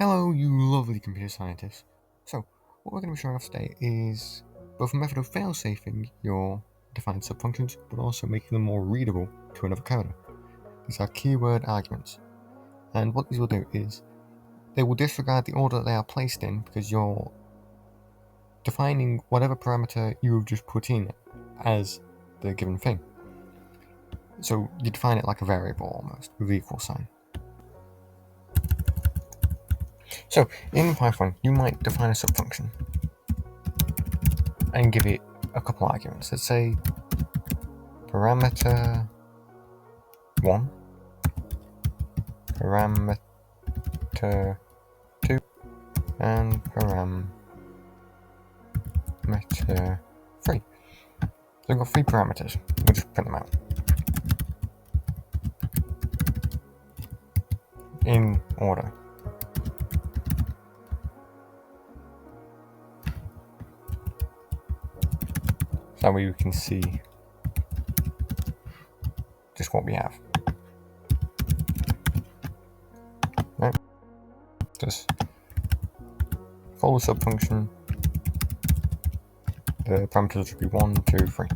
Hello, you lovely computer scientists. So, what we're going to be showing off today is both a method of fail-safing your defined subfunctions, but also making them more readable to another coder. These are keyword arguments. And what these will do is, they will disregard the order that they are placed in because you're defining whatever parameter you have just put in as the given thing. So you define it like a variable almost, with the equal sign. So, in Python, you might define a subfunction and give it a couple arguments. Let's say parameter 1, parameter 2, and parameter 3. So we've got 3 parameters. We'll just print them out in order. So that way we can see just what we have. Right? Just follow the subfunction. The parameters should be 1, 2, 3.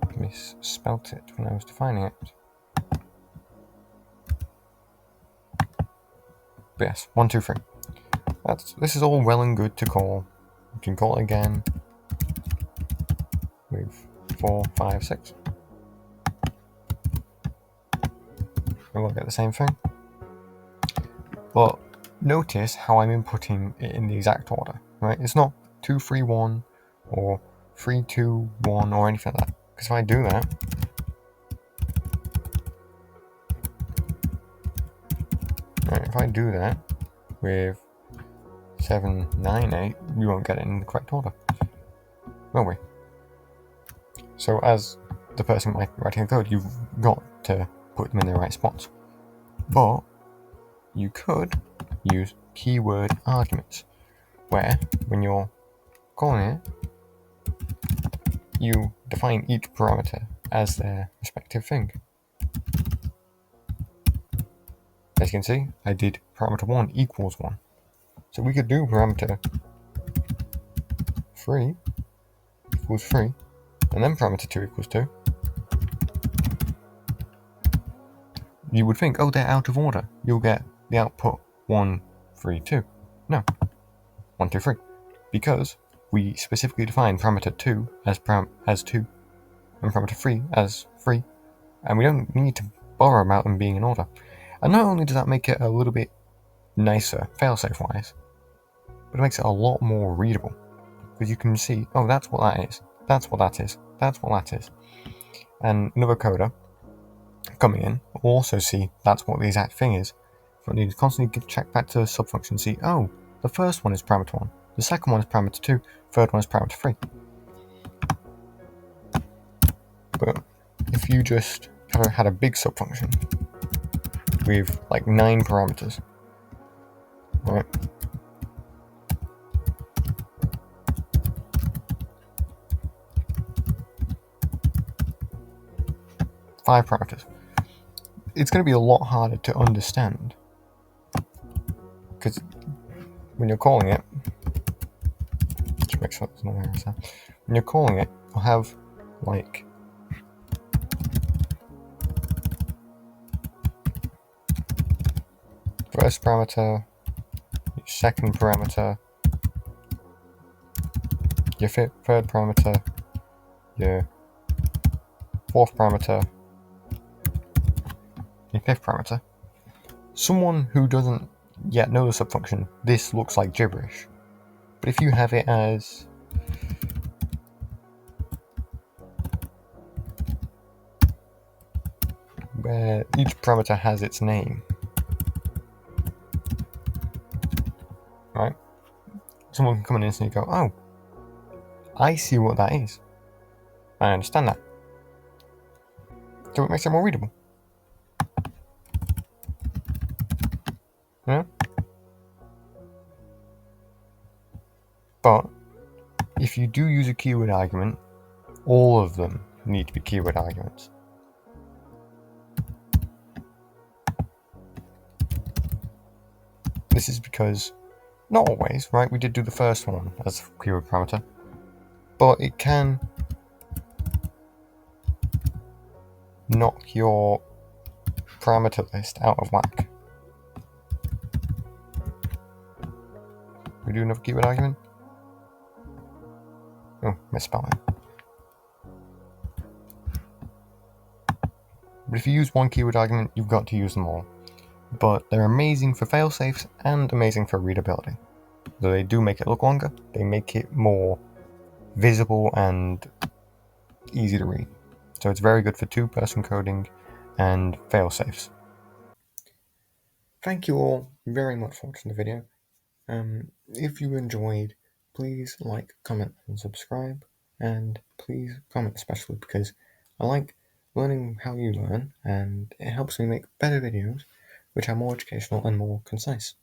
I misspelt it when I was defining it. But yes, 1, 2, 3. This is all well and good to call. You can call it again with 4, 5, 6. And we'll get the same thing. But notice how I'm inputting it in the exact order, right? It's not 2, 3, 1 or 3, 2, 1 or anything like that. Because if I do that, with 7, 9, 8, we won't get it in the correct order, will we? So as the person writing the code, you've got to put them in the right spots. But you could use keyword arguments, where when you're calling it, you define each parameter as their respective thing. As you can see, I did parameter 1 equals 1. So we could do parameter 3 equals 3, and then parameter 2 equals 2. You would think, oh, they're out of order. You'll get the output 1, 3, 2. No, 1, 2, 3. Because we specifically defined parameter 2 as 2, and parameter 3 as 3, and we don't need to bother about them being in order. And not only does that make it a little bit nicer, failsafe wise, but it makes it a lot more readable. Because you can see, oh, that's what that is, that's what that is, that's what that is. And another coder coming in will also see that's what the exact thing is. So you need to constantly check back to the subfunction and see, oh, the first one is parameter 1, the second one is parameter 2, third one is parameter 3. But if you just had a big subfunction with like 9 parameters, right? Five parameters. It's going to be a lot harder to understand because when you're calling it, just make sure there's no errors there. When you're calling it, you'll have like first parameter, your second parameter, your third parameter, your fourth parameter, your fifth parameter. Someone who doesn't yet know the subfunction, this looks like gibberish. But if you have it as where each parameter has its name, right? Someone can come in and go, oh, I see what that is. I understand that. So it makes it more readable. Yeah? But if you do use a keyword argument, all of them need to be keyword arguments. This is because, not always, right? We did do the first one as keyword parameter, but it can knock your parameter list out of whack. We do another keyword argument. Oh, misspelling. But if you use one keyword argument, you've got to use them all. But they're amazing for failsafes and amazing for readability. Though they do make it look longer, they make it more visible and easy to read. So it's very good for two-person coding and failsafes. Thank you all very much for watching the video. If you enjoyed, please like, comment, and subscribe. And please comment especially because I like learning how you learn, and it helps me make better videos which are more educational and more concise.